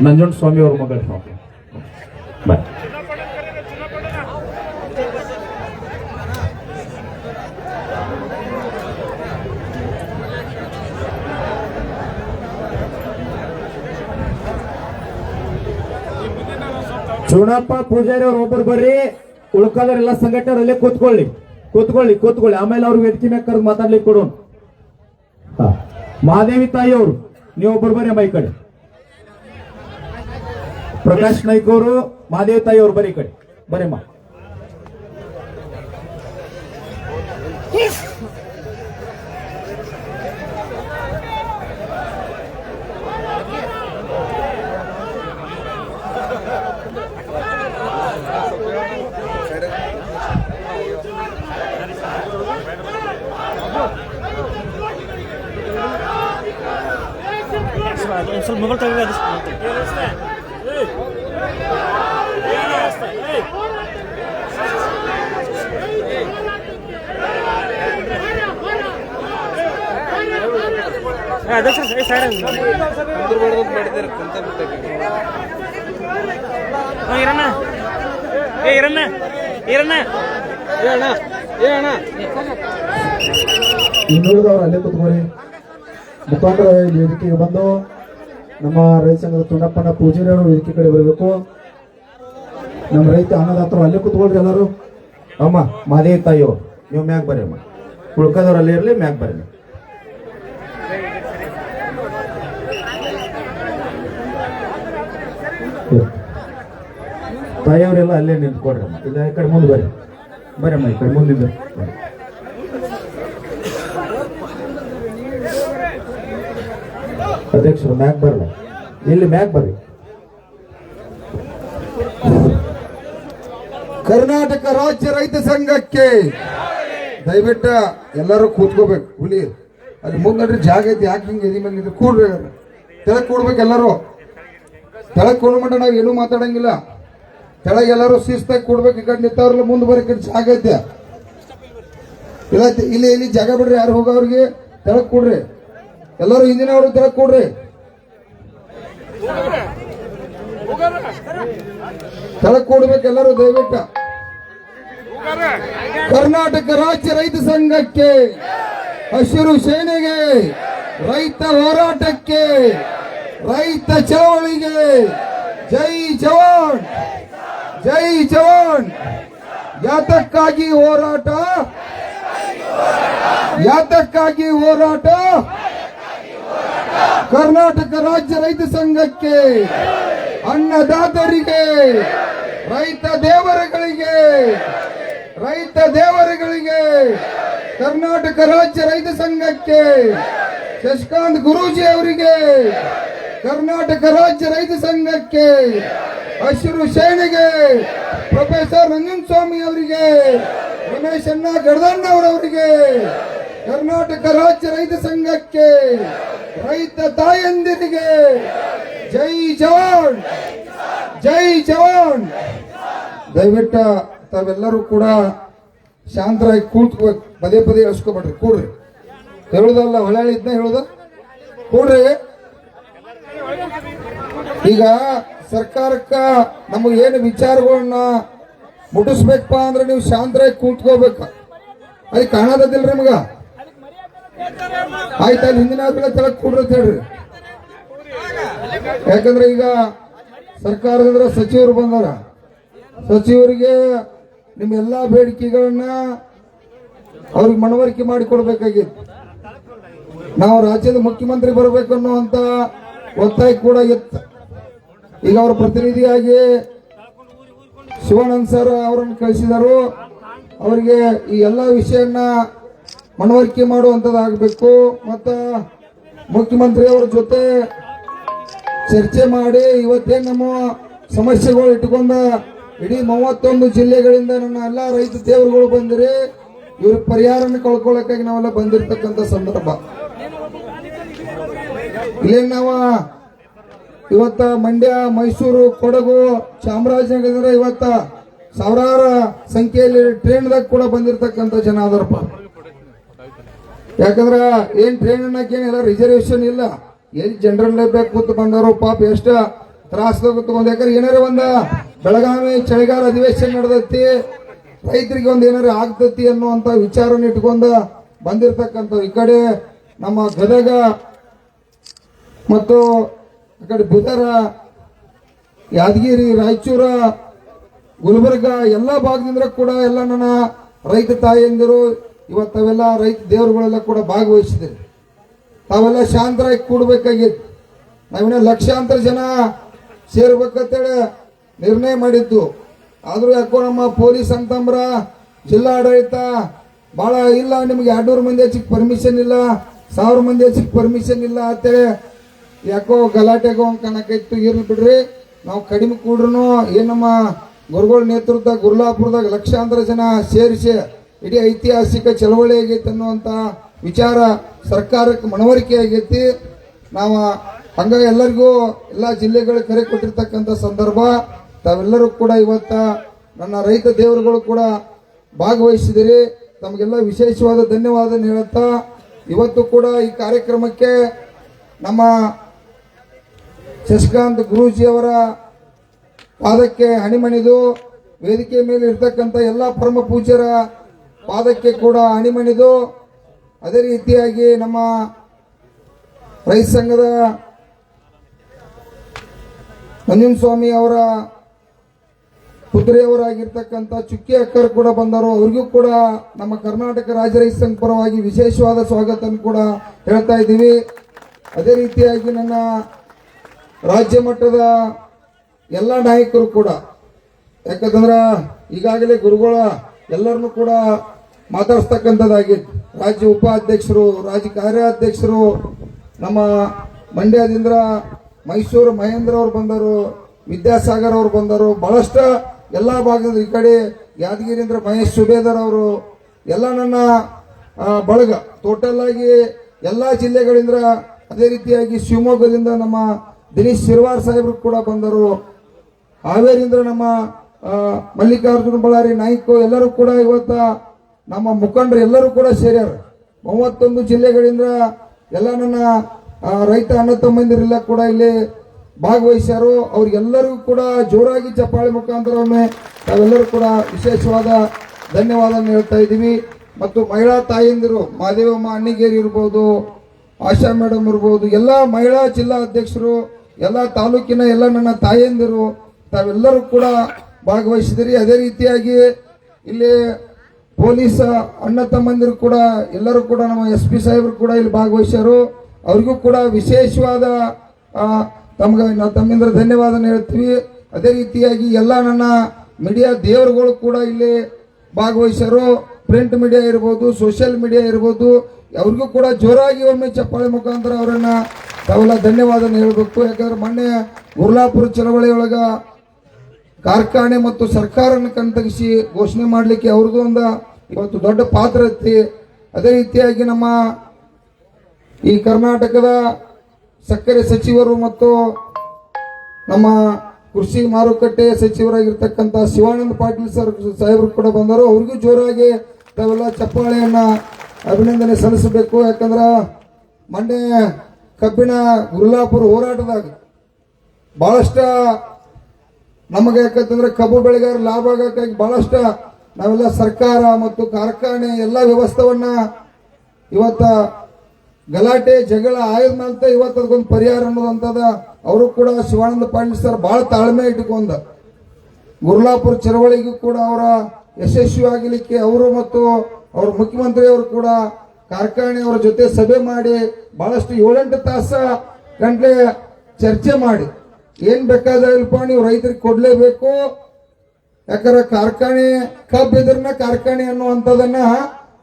ನಂಜುಂಡ ಸ್ವಾಮಿ ಅವ್ರ ಮಗಳು ಬಾಯ್. ಚೂಣಪ್ಪ ಪೂಜಾರಿ ಅವ್ರು ಒಬ್ಬರು ಬರ್ರಿ, ಉಳ್ಕಾದವ್ರೆಲ್ಲ ಸಂಘಟನೆಯಲ್ಲೇ ಕೂತ್ಕೊಳ್ಳಿ ಕೂತ್ಕೊಳ್ಳಿ ಕೂತ್ಕೊಳ್ಳಿ. ಆಮೇಲೆ ಅವ್ರು ವೇದಿಕೆ ಮ್ಯಾಗ ಕರೆದು ಮಾತಾಡ್ಲಿಕ್ಕೆ ಕೊಡೋಣ. ಮಹಾದೇವಿ ತಾಯಿ ಅವರು ನೀವು ಒಬ್ಬರು ಬರ್ರಿ ಅಮ್ಮ ಈ ಕಡೆ. ಪ್ರಕಾಶ್ ನಾಯ್ಕ ಅವರು, ಮಹಾದೇವಿ ತಾಯಿ ಅವರು ಬರೀ ಈ ಕಡೆ ಬರೀಮ್ಮ. ಸ್ವಲ್ಪ ಮೊಬೈಲ್ ತೆಗೆದು ಇರಣ್ಣ ಇರಣ್ಣ ಇರಣ್ಣ ಇನ್ನುಳಿದವರು ಅಲ್ಲೇ ಕೂತ್ಕೊಳ್ಳಿ. ಮುಖಂಡರು ವೇದಿಕೆಗೆ ಬಂದು ನಮ್ಮ ರೈತ ಸಂಘದ ತುಂಡಪ್ಪನ ಪೂಜಾರಿ ಅವರು ವೇದಿಕೆ ಕಡೆ ಬರಬೇಕು. ನಮ್ಮ ರೈತ ಅನ್ನದಾತರು ಅಲ್ಲೇ ಕೂತ್ಕೊಳ್ರಿ ಎಲ್ಲರೂ. ಅಮ್ಮ ಮಹಾದೇವಿ ತಾಯಿ ಅವರು ನೀವು ಮ್ಯಾಗ ಬರ್ರಿ ಅಮ್ಮ, ಉಳ್ಕದವ್ರು ಅಲ್ಲೇ ಇರಲಿ ಮ್ಯಾಗ ಬರ್ರಿ. ತಾಯಿಯವರೆಲ್ಲ ಅಲ್ಲೇ ನಿಂತ್ಕೊಡ್ರಿ ಅಮ್ಮ. ಇಲ್ಲ ಈ ಕಡೆ ಮುಂದೆ ಬರ್ರಿ ಬರ್ರಮ್ಮ, ಈ ಕಡೆ ಮುಂದಿಂದ ಬರ್ರಿ. ಅಧ್ಯಕ್ಷರು ಮ್ಯಾಗ್ ಬರಲ್ಲ, ಇಲ್ಲಿ ಮ್ಯಾಗ್ ಬರ್ರಿ. ಕರ್ನಾಟಕ ರಾಜ್ಯ ರೈತ ಸಂಘಕ್ಕೆ ದಯವಿಟ್ಟು ಎಲ್ಲರೂ ಕೂತ್ಕೋಬೇಕು. ಹುಲಿ ಅಲ್ಲಿ ಮುಂದೆ ಜಾಗ ಐತಿ, ಯಾಕೆ ಹಿಂಗೆ ಎದಿ ಮೇಲೆ ನಿಂತು ಕೂಡ್ರಿ. ತೆಳಗ್ ಕೂಡ್ಬೇಕು ಎಲ್ಲರೂ. ತೆಳಗ್ ಕೂಡ್ ಮಟ್ಟ ನಾವು ಏನೂ ಮಾತಾಡಂಗಿಲ್ಲ. ತೆಳಗ್ ಎಲ್ಲರೂ ಶಿಸ್ತಾಗಿ ಕೂಡ್ಬೇಕು. ಈ ಕಡೆ ನಿಂತವ್ರಲ್ಲ ಮುಂದೆ ಬರೀ ಕಡೆ ಜಾಗ ಐತೆ. ಇಲ್ಲ ಇಲ್ಲಿ ಇಲ್ಲಿ ಜಾಗ ಬಿಡ್ರಿ, ಯಾರು ಹೋಗೋವ್ರಿಗೆ ತೆಳಗ್ ಕೂಡ್ರಿ. ಎಲ್ಲರೂ ಹಿಂದಿನವರು ತೆಳಗ್ ಕೂಡ್ರಿ. ತೆಳಗ್ ಕೂಡ್ಬೇಕು ಎಲ್ಲರೂ ದಯವಿಟ್ಟು. ಕರ್ನಾಟಕ ರಾಜ್ಯ ರೈತ ಸಂಘಕ್ಕೆ, ಹಸಿರು ಸೇನೆಗೆ, ರೈತ ಹೋರಾಟಕ್ಕೆ, ರೈತ ಚಳವಳಿಗೆ ಜೈ ಜವಾನ್ ಜೈ ಜವಾನ್. ಯಾತಕ್ಕಾಗಿ ಹೋರಾಟ, ಯಾತಕ್ಕಾಗಿ ಹೋರಾಟ. ಕರ್ನಾಟಕ ರಾಜ್ಯ ರೈತ ಸಂಘಕ್ಕೆ, ಅನ್ನದಾತರಿಗೆ, ರೈತ ದೇವರುಗಳಿಗೆ, ರೈತ ದೇವರುಗಳಿಗೆ, ಕರ್ನಾಟಕ ರಾಜ್ಯ ರೈತ ಸಂಘಕ್ಕೆ, ಶಶಿಕಾಂತ್ ಗುರೂಜಿ ಅವರಿಗೆ, ಕರ್ನಾಟಕ ರಾಜ್ಯ ರೈತ ಸಂಘಕ್ಕೆ, ಹಸಿರು ಸೇನೆಗೆ, ಪ್ರೊಫೆಸರ್ ನಂಜನಸ್ವಾಮಿ ಅವರಿಗೆ, ರಮೇಶ್ ಅಣ್ಣ ಗಡದಣ್ಣವರವರಿಗೆ, ಕರ್ನಾಟಕ ರಾಜ್ಯ ರೈತ ಸಂಘಕ್ಕೆ, ರೈತ ತಾಯಂದಿರಿಗೆ ಜೈ ಜವಾನ್ ಜೈ ಜವಾನ್. ದಯವಿಟ್ಟು ತಾವೆಲ್ಲರೂ ಕೂಡ ಶಾಂತರಾಗಿ ಕೂತ್ಕೋಬೇಕು. ಪದೇ ಪದೇ ಹೇಳ್ಸ್ಕೊಬೇಡ್ರಿ, ಕೂಡ್ರಿ. ಹೇಳುದಲ್ಲ ಹೊಳೆ ಇದ್ನ ಹೇಳುದ, ಕೂಡ್ರಿ. ಈಗ ಸರ್ಕಾರಕ್ಕ ನಮಗೆ ಏನು ವಿಚಾರಗಳನ್ನ ಮುಟ್ಟಿಸ್ಬೇಕಪ್ಪ ಅಂದ್ರೆ ನೀವು ಶಾಂತರಾಗಿ ಕೂತ್ಕೋಬೇಕು. ಅದು ಕಾಣದಿಲ್ರಿ ನಮಗ. ಆಯ್ತು, ಅಲ್ಲಿ ಹಿಂದಿನ ತೆಳಕ್ ಕೂಡ್ರಿ ಅಂತ ಹೇಳ್ರಿ. ಯಾಕಂದ್ರೆ ಈಗ ಸರ್ಕಾರದಿಂದ ಸಚಿವರು ಬಂದಾರ. ಸಚಿವರಿಗೆ ನಿಮ್ಮ ಎಲ್ಲಾ ಬೇಡಿಕೆಗಳನ್ನ ಅವ್ರಿಗೆ ಮನವರಿಕೆ ಮಾಡಿಕೊಡ್ಬೇಕಾಗಿತ್ತು. ನಾವು ರಾಜ್ಯದ ಮುಖ್ಯಮಂತ್ರಿ ಬರಬೇಕು ಅನ್ನುವಂತ ಒತ್ತಾಯ ಕೂಡ ಇತ್ತು. ಈಗ ಅವರ ಪ್ರತಿನಿಧಿಯಾಗಿ ಶಿವಾನಂದ್ ಸರ್ ಅವರನ್ನು ಕಳಿಸಿದರು. ಅವರಿಗೆ ಈ ಎಲ್ಲಾ ವಿಷಯನ್ನ ಮನವರಿಕೆ ಮಾಡುವಂತದ್ದಾಗಬೇಕು. ಮತ್ತ ಮುಖ್ಯಮಂತ್ರಿ ಅವರ ಜೊತೆ ಚರ್ಚೆ ಮಾಡಿ ಇವತ್ತೇನು ನಮ್ಮ ಸಮಸ್ಯೆಗಳು ಇಟ್ಟುಕೊಂಡ ಇಡೀ 31 ಜಿಲ್ಲೆಗಳಿಂದ ನನ್ನ ಎಲ್ಲಾ ರೈತ ದೇವರುಗಳು ಬಂದಿರಿ. ಇವ್ರ ಪರಿಹಾರನ ಕಳ್ಕೊಳ್ಳಕ್ಕಾಗಿ ನಾವೆಲ್ಲ ಬಂದಿರತಕ್ಕಂತ ಸಂದರ್ಭ. ಇಲ್ಲೇನು ನಾವು ಇವತ್ತ ಮಂಡ್ಯ, ಮೈಸೂರು, ಕೊಡಗು, ಚಾಮರಾಜನಗರ ಇವತ್ತ ಸಾವಿರಾರು ಸಂಖ್ಯೆಯಲ್ಲಿ ಟ್ರೈನ್ದಾಗ ಕೂಡ ಬಂದಿರತಕ್ಕಂತ ಜನ ಅದರಪ್ಪ. ಯಾಕಂದ್ರ ಏನ್ ಟ್ರೈನ್ ಅನ್ನಕ್ಕೇನಿಲ್ಲ, ರಿಸರ್ವೇಶನ್ ಇಲ್ಲ. ಎಲ್ಲಿ ಜನರಲ್ ಬೇಕು ಕೂತ್ ಬಂದರು ಪಾಪ ಎಷ್ಟ ತ್ರಾಸದಾಗುತ್ತೆ. ಒಂದ್ ಎಕರೆ ಏನಾರ ಒಂದ ಬೆಳಗಾವಿ ಚಳಿಗಾಲ ಅಧಿವೇಶನ ನಡೆದೈತಿ, ರೈತರಿಗೆ ಒಂದ್ ಏನಾರ ಆಗ್ತತಿ ಅನ್ನುವಂತ ವಿಚಾರನ ಇಟ್ಕೊಂಡ ಬಂದಿರ್ತಕ್ಕಂಥವ್ರು. ಈ ಕಡೆ ನಮ್ಮ ಗದಗ ಮತ್ತು ಈ ಕಡೆ ಬೀದರ, ಯಾದಗಿರಿ, ರಾಯಚೂರ, ಗುಲ್ಬರ್ಗ ಎಲ್ಲ ಭಾಗದಿಂದ ಕೂಡ ಎಲ್ಲ ನನ್ನ ರೈತ ತಾಯಿಯಂದಿರು ಇವತ್ತವೆಲ್ಲ ರೈತ ದೇವರುಗಳೆಲ್ಲ ಕೂಡ ಭಾಗವಹಿಸಿದ್ರು. ತಾವೆಲ್ಲ ಶಾಂತರಾಗಿ ಕೂಡಬೇಕಾಗಿತ್ತು. ನಾವಿನ್ನ ಲಕ್ಷಾಂತರ ಜನ ಸೇರ್ಬೇಕಂತೇಳಿ ನಿರ್ಣಯ ಮಾಡಿದ್ದು. ಆದ್ರೂ ಯಾಕೋ ನಮ್ಮ ಪೊಲೀಸ್ ಅಂತಂದ್ರ ಜಿಲ್ಲಾಡಳಿತ ಬಹಳ ಇಲ್ಲ, ನಿಮ್ಗೆ 200 ಮಂದಿ ಹೆಚ್ಚಿಗೆ ಪರ್ಮಿಷನ್ ಇಲ್ಲ, 1000 ಮಂದಿ ಹೆಚ್ಚಿಗೆ ಪರ್ಮಿಷನ್ ಇಲ್ಲ ಅಂತೇಳಿ ಯಾಕೋ ಗಲಾಟೆಗೋ ಕಣಕ್ಕಿತ್ತು. ಇರ್ಲಿ ಬಿಡ್ರಿ, ನಾವು ಕಡಿಮೆ ಕೂಡ್ರು ಏನ್ ನಮ್ಮ ಗುರುಗಳ ನೇತೃತ್ವ ಗುರ್ಲಾಪುರದಾಗ ಲಕ್ಷಾಂತರ ಜನ ಸೇರಿಸಿ ಇಡೀ ಐತಿಹಾಸಿಕ ಚಳವಳಿ ಆಗೈತಿ ಅನ್ನುವಂತ ವಿಚಾರ ಸರ್ಕಾರಕ್ಕೆ ಮನವರಿಕೆ ಆಗೈತಿ. ನಾವು ಹಂಗ ಎಲ್ಲರಿಗೂ ಎಲ್ಲಾ ಜಿಲ್ಲೆಗಳು ಕರೆ ಕೊಟ್ಟಿರ್ತಕ್ಕಂಥ ಸಂದರ್ಭ. ತಾವೆಲ್ಲರೂ ಕೂಡ ಇವತ್ತ ನನ್ನ ರೈತ ದೇವರುಗಳು ಕೂಡ ಭಾಗವಹಿಸಿದಿರಿ. ತಮಗೆಲ್ಲ ವಿಶೇಷವಾದ ಧನ್ಯವಾದ ಹೇಳುತ್ತಾ ಇವತ್ತು ಕೂಡ ಈ ಕಾರ್ಯಕ್ರಮಕ್ಕೆ ನಮ್ಮ ಶಶಿಕಾಂತ್ ಗುರೂಜಿಯವರ ಪಾದಕ್ಕೆ ಹಣಿಮಣಿದು, ವೇದಿಕೆ ಮೇಲೆ ಇರ್ತಕ್ಕಂಥ ಎಲ್ಲ ಪರಮ ಪೂಜ್ಯರ ಪಾದಕ್ಕೆ ಕೂಡ ಹಣಿಮಣಿದು, ಅದೇ ರೀತಿಯಾಗಿ ನಮ್ಮ ರೈತ ಸಂಘದ ನಂಜನಸ್ವಾಮಿ ಅವರ ಪುತ್ರಿಯವರಾಗಿರ್ತಕ್ಕಂಥ ಚುಕ್ಕಿ ಅಕ್ಕರು ಕೂಡ ಬಂದರು. ಅವ್ರಿಗೂ ಕೂಡ ನಮ್ಮ ಕರ್ನಾಟಕ ರಾಜ್ಯ ರೈತ ಸಂಘ ಪರವಾಗಿ ವಿಶೇಷವಾದ ಸ್ವಾಗತ ಕೂಡ ಹೇಳ್ತಾ ಇದ್ದೀವಿ. ಅದೇ ರೀತಿಯಾಗಿ ನನ್ನ ರಾಜ್ಯ ಮಟ್ಟದ ಎಲ್ಲ ನಾಯಕರು ಕೂಡ, ಯಾಕಂದ್ರ ಈಗಾಗಲೇ ಗುರುಗಳ ಎಲ್ಲರನ್ನು ಕೂಡ ಮಾತಾಡಿಸ್ತಕ್ಕಂಥದ್ದಾಗಿತ್ತು. ರಾಜ್ಯ ಉಪಾಧ್ಯಕ್ಷರು, ರಾಜ್ಯ ಕಾರ್ಯಾಧ್ಯಕ್ಷರು, ನಮ್ಮ ಮಂಡ್ಯದಿಂದ ಮೈಸೂರು ಮಹೇಂದ್ರ ಅವರು ಬಂದರು, ವಿದ್ಯಾಸಾಗರ್ ಅವರು ಬಂದರು, ಬಹಳಷ್ಟು ಎಲ್ಲ ಭಾಗದಿಂದ, ಈ ಕಡೆ ಯಾದಗಿರಿಯಿಂದ ಮಹೇಶ್ ಸುಬೇದರ್ ಅವರು, ಎಲ್ಲ ನನ್ನ ಬಳಗ ಟೋಟಲ್ ಆಗಿ ಎಲ್ಲ ಜಿಲ್ಲೆಗಳಿಂದ, ಅದೇ ರೀತಿಯಾಗಿ ಶಿವಮೊಗ್ಗದಿಂದ ನಮ್ಮ ದಿನೇಶ್ ಶಿರ್ವಾರ್ ಸಾಹೇಬರು ಕೂಡ ಬಂದರು, ಹಾವೇರಿಯಿಂದ ನಮ್ಮ ಮಲ್ಲಿಕಾರ್ಜುನ ಬಳ್ಳಾರಿ ನಾಯ್ಕು ಎಲ್ಲರೂ ಕೂಡ ಇವತ್ತ ನಮ್ಮ ಮುಖಂಡರು ಎಲ್ಲರೂ ಕೂಡ ಸೇರ್ಯಾರ. 31 ಜಿಲ್ಲೆಗಳಿಂದ ಎಲ್ಲ ನನ್ನ ರೈತ ಅಣ್ಣ ತಮ್ಮಂದಿರೆಲ್ಲ ಕೂಡ ಇಲ್ಲಿ ಭಾಗವಹಿಸ್ಯಾರು. ಅವ್ರಿಗೆಲ್ಲರಿಗೂ ಕೂಡ ಜೋರಾಗಿ ಚಪ್ಪಾಳೆ ಮುಖಾಂತರ ತಾವೆಲ್ಲರೂ ಕೂಡ ವಿಶೇಷವಾದ ಧನ್ಯವಾದ ಹೇಳ್ತಾ ಇದ್ದೀವಿ. ಮತ್ತು ಮಹಿಳಾ ತಾಯಂದಿರು, ಮಾದೇವಮ್ಮ ಅಣ್ಣಿಗೇರಿ ಇರ್ಬೋದು, ಆಶಾ ಮೇಡಮ್ ಇರ್ಬೋದು, ಎಲ್ಲ ಮಹಿಳಾ ಜಿಲ್ಲಾ ಅಧ್ಯಕ್ಷರು, ಎಲ್ಲ ತಾಲೂಕಿನ ಎಲ್ಲ ನನ್ನ ತಾಯಂದಿರು ತಾವೆಲ್ಲರೂ ಕೂಡ ಭಾಗವಹಿಸಿದಿರಿ. ಅದೇ ರೀತಿಯಾಗಿ ಇಲ್ಲಿ ಪೊಲೀಸ್ ಅಣ್ಣ ತಮ್ಮಂದಿರು ಕೂಡ ಎಲ್ಲರೂ ಕೂಡ ನಮ್ಮ SP ಸಾಹೇಬರು ಕೂಡ ಇಲ್ಲಿ ಭಾಗವಹಿಸ್ಯಾರು. ಅವ್ರಿಗೂ ಕೂಡ ವಿಶೇಷವಾದ ತಮ್ಮಿಂದ ಧನ್ಯವಾದ ಹೇಳ್ತೀವಿ. ಅದೇ ರೀತಿಯಾಗಿ ಎಲ್ಲ ನನ್ನ ಮೀಡಿಯಾ ದೇವರುಗಳು ಕೂಡ ಇಲ್ಲಿ ಭಾಗವಹಿಸ್ಯಾರು. ಪ್ರಿಂಟ್ ಮೀಡಿಯಾ ಇರ್ಬೋದು, ಸೋಷಿಯಲ್ ಮೀಡಿಯಾ ಇರ್ಬೋದು, ಅವ್ರಿಗೂ ಕೂಡ ಜೋರಾಗಿ ಒಮ್ಮೆ ಚಪ್ಪಾಳೆ ಮುಖಾಂತರ ಅವರನ್ನ ತಾವೆಲ್ಲ ಧನ್ಯವಾದ ಹೇಳಬೇಕು. ಯಾಕಂದ್ರೆ ಮೊನ್ನೆ ಗುರ್ಲಾಪುರ ಚಳವಳಿಯೊಳಗ ಕಾರ್ಖಾನೆ ಮತ್ತು ಸರ್ಕಾರನ ಕಣ್ತಗಿಸಿ ಘೋಷಣೆ ಮಾಡಲಿಕ್ಕೆ ಅವ್ರದ್ದು ಒಂದು ಇವತ್ತು ದೊಡ್ಡ ಪಾತ್ರ ಐತಿ. ಅದೇ ರೀತಿಯಾಗಿ ನಮ್ಮ ಈ ಕರ್ನಾಟಕದ ಸಕ್ಕರೆ ಸಚಿವರು ಮತ್ತು ನಮ್ಮ ಕೃಷಿ ಮಾರುಕಟ್ಟೆ ಸಚಿವರಾಗಿರ್ತಕ್ಕಂಥ ಶಿವಾನಂದ ಪಾಟೀಲ್ ಸಾಹೇಬರು ಕೂಡ ಬಂದರು. ಅವ್ರಿಗೂ ಜೋರಾಗಿ ತಾವೆಲ್ಲ ಚಪ್ಪಾಳೆಯನ್ನ ಅಭಿನಂದನೆ ಸಲ್ಲಿಸಬೇಕು. ಯಾಕಂದ್ರ ಮೊನ್ನೆ ಕಬ್ಬಿಣ ಗುರ್ಲಾಪುರ ಹೋರಾಟದಾಗ ಬಹಳಷ್ಟ ನಮಗೆ ಯಾಕಂತಂದ್ರೆ ಕಬ್ಬು ಬೆಳೆಗಾರ ಲಾಭ ಆಗಕ್ಕಾಗಿ ಬಹಳಷ್ಟ ನಾವೆಲ್ಲ ಸರ್ಕಾರ ಮತ್ತು ಕಾರ್ಖಾನೆ ಎಲ್ಲ ವ್ಯವಸ್ಥೆವನ್ನ ಇವತ್ತ ಗಲಾಟೆ ಜಗಳ ಆಯ್ದಂತ ಇವತ್ತು ಅದಕ್ಕೊಂದು ಪರಿಹಾರ ಅನ್ನೋದಂತದ. ಅವರು ಕೂಡ ಶಿವಾನಂದ ಪಾಟೀಲ್ ಸರ್ ಬಹಳ ತಾಳ್ಮೆ ಇಟ್ಟುಕೊಂಡ ಗುರ್ಲಾಪುರ ಚಳವಳಿಗೂ ಕೂಡ ಅವರ ಯಶಸ್ವಿ ಆಗಲಿಕ್ಕೆ ಅವರು ಮತ್ತು ಅವ್ರ ಮುಖ್ಯಮಂತ್ರಿ ಅವರು ಕೂಡ ಕಾರ್ಖಾನೆಯವರ ಜೊತೆ ಸಭೆ ಮಾಡಿ ಬಹಳಷ್ಟು 7-8 ತಾಸು ಗಂಟೆ ಚರ್ಚೆ ಮಾಡಿ ಏನ್ ಬೇಕಾದಲ್ಪ ನೀವು ರೈತರಿಗೆ ಕೊಡ್ಲೇಬೇಕು. ಯಾಕಂದ್ರೆ ಕಾರ್ಖಾನೆ ಕಬ್ಬು ಇದ್ರನ್ನ ಕಾರ್ಖಾನೆ ಅನ್ನುವಂಥದನ್ನ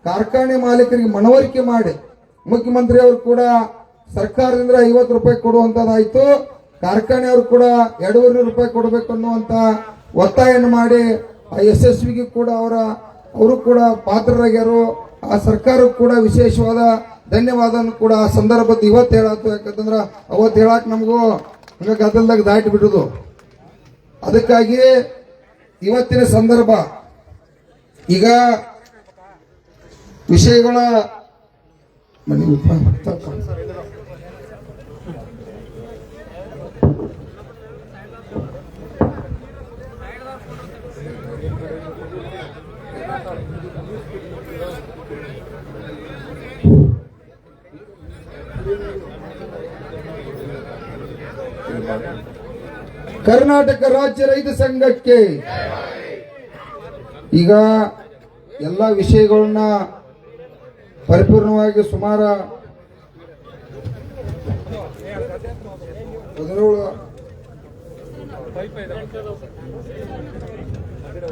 ಕಾರ್ಖಾನೆ ಮಾಲೀಕರಿಗೆ ಮನವರಿಕೆ ಮಾಡಿ ಮುಖ್ಯಮಂತ್ರಿ ಅವರು ಕೂಡ ಸರ್ಕಾರದಿಂದ 50 ರೂಪಾಯಿ ಕೊಡುವಂತದ್ದಾಯ್ತು. ಕಾರ್ಖಾನೆಯವರು ಕೂಡ 200 ರೂಪಾಯಿ ಕೊಡಬೇಕು ಅನ್ನುವಂತ ಒತ್ತಾಯವನ್ನು ಮಾಡಿ ಆ ಯಶಸ್ವಿಗೆ ಕೂಡ ಅವರು ಕೂಡ ಪಾತ್ರರಾಗ್ಯಾರು. ಆ ಸರ್ಕಾರಕ್ಕೂ ಕೂಡ ವಿಶೇಷವಾದ ಧನ್ಯವಾದ ಕೂಡ ಆ ಸಂದರ್ಭದ ಇವತ್ತು ಹೇಳತ್ತು. ಯಾಕಂತಂದ್ರ ಅವತ್ತು ಹೇಳಕ್ ನಮಗೂ ಹಂಗ ಗದ್ದಲದಾಗ ದಾಟಿ ಬಿಡುದು. ಅದಕ್ಕಾಗಿ ಇವತ್ತಿನ ಸಂದರ್ಭ ಈಗ ವಿಷಯಗಳ ಕರ್ನಾಟಕ ರಾಜ್ಯ ರೈತ ಸಂಘಕ್ಕೆ ಈಗ ಎಲ್ಲ ವಿಷಯಗಳನ್ನ ಪರಿಪೂರ್ಣವಾಗಿ ಸುಮಾರು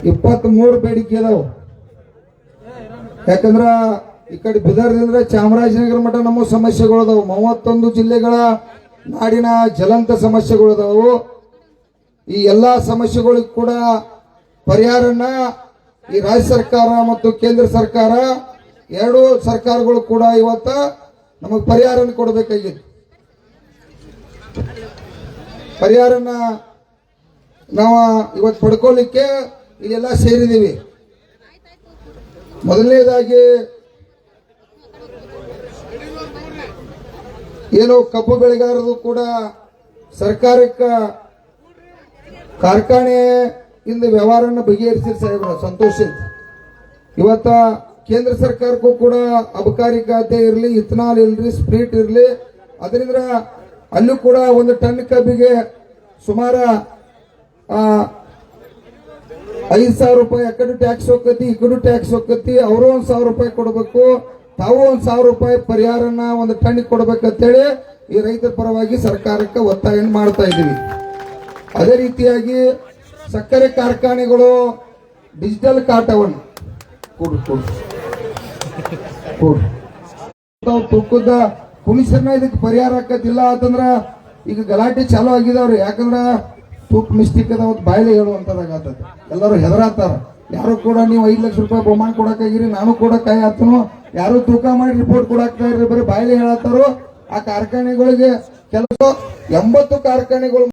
23 ಬೇಡಿಕೆ ಅದಾವ. ಯಾಕಂದ್ರ ಈ ಕಡೆ ಬೀದರ್ದಿಂದ ಚಾಮರಾಜನಗರ ಮಠ ನಮ್ಮ ಸಮಸ್ಯೆಗಳು ಅದಾವು. 31 ಜಿಲ್ಲೆಗಳ ನಾಡಿನ ಜ್ವಲಂತ ಸಮಸ್ಯೆಗಳು ಅದಾವು. ಈ ಎಲ್ಲಾ ಸಮಸ್ಯೆಗಳಿಗೆ ಕೂಡ ಪರಿಹಾರನ ಈ ರಾಜ್ಯ ಸರ್ಕಾರ ಮತ್ತು ಕೇಂದ್ರ ಸರ್ಕಾರ ಎರಡು ಸರ್ಕಾರಗಳು ಕೂಡ ಇವತ್ತ ನಮಗೆ ಪರಿಹಾರನ ಕೊಡಬೇಕಾಗಿತ್ತು. ಪರಿಹಾರನ ನಾವು ಇವತ್ತು ಪಡ್ಕೊಳ್ಳಿಕ್ಕೆ ಇಲ್ಲೆಲ್ಲ ಸೇರಿದ್ದೀವಿ. ಮೊದಲನೇದಾಗಿ ಏನು ಕಬ್ಬು ಬೆಳೆಗಾರರು ಕೂಡ ಸರ್ಕಾರಕ್ಕೆ ಕಾರ್ಖಾನೆಯಿಂದ ವ್ಯವಹಾರನ ಬಗೆಹರಿಸಿ ಸಾಹೇಬ್ರ ಸಂತೋಷ ಐತಿ. ಇವತ್ತ ಕೇಂದ್ರ ಸರ್ಕಾರಕ್ಕೂ ಕೂಡ ಅಬಕಾರಿ ಖಾತೆ ಇರಲಿ, ಇಥನಾಲ್ ಇರಲಿ, ಸ್ಪ್ರಿಟ್ ಇರಲಿ, ಅದರಿಂದ ಅಲ್ಲೂ ಕೂಡ ಒಂದು ಟನ್ ಕಬ್ಬಿಗೆ ಸುಮಾರು 5,000 ರೂಪಾಯಿ ಆ ಕಡೆ ಟ್ಯಾಕ್ಸ್ ಹೋಗ್ತೈತಿ, ಈ ಕಡೆ ಟ್ಯಾಕ್ಸ್ ಹೋಗ್ತೈತಿ. ಅವರು 1,000 ರೂಪಾಯಿ ಕೊಡಬೇಕು, ತಾವು 1,000 ರೂಪಾಯಿ ಪರಿಹಾರನ ಒಂದು ಟನ್ ಕೊಡ್ಬೇಕಂತೇಳಿ ಈ ರೈತರ ಪರವಾಗಿ ಸರ್ಕಾರಕ್ಕೆ ಒತ್ತಾಯ ಮಾಡ್ತಾ ಇದ್ದೀವಿ. ಅದೇ ರೀತಿಯಾಗಿ ಸಕ್ಕರೆ ಕಾರ್ಖಾನೆಗಳು ಡಿಜಿಟಲ್ ಕಾಟವನ್ನು ತೂಕದ ಪುಲಿಸರನ್ನ ಇದಕ್ಕೆ ಪರಿಹಾರ ಆಕತಿಲ್ಲ ಅಂತಂದ್ರ ಈಗ ಗಲಾಟೆ ಚಾಲು ಆಗಿದಾವ್ರಿ. ಯಾಕಂದ್ರ ತೂಕ ಮಿಸ್ಟೇಕ್ ಅದಾವ ಬಾಯಿಲೆ ಹೇಳುವಂತದಾಗತ್ತ. ಎಲ್ಲರೂ ಹೆದರಾತಾರ. ಯಾರು ಕೂಡ ನೀವು 5 ಲಕ್ಷ ರೂಪಾಯಿ ಬಹುಮಾನ ಕೊಡಕ್ಕಾಗಿರಿ, ನಾನು ಕೂಡ ಕೈ ಹಾಕ್ತನು, ಯಾರು ತೂಕ ಮಾಡಿ ರಿಪೋರ್ಟ್ ಕೊಡಾಕ್ತಾ ಇರ್ರಿ, ಬರೀ ಬಾಯಿಲೆ ಹೇಳತ್ತಾರೋ. ಆ ಕಾರ್ಖಾನೆಗಳಿಗೆ ಕೆಲಸ 80 ಕಾರ್ಖಾನೆಗಳು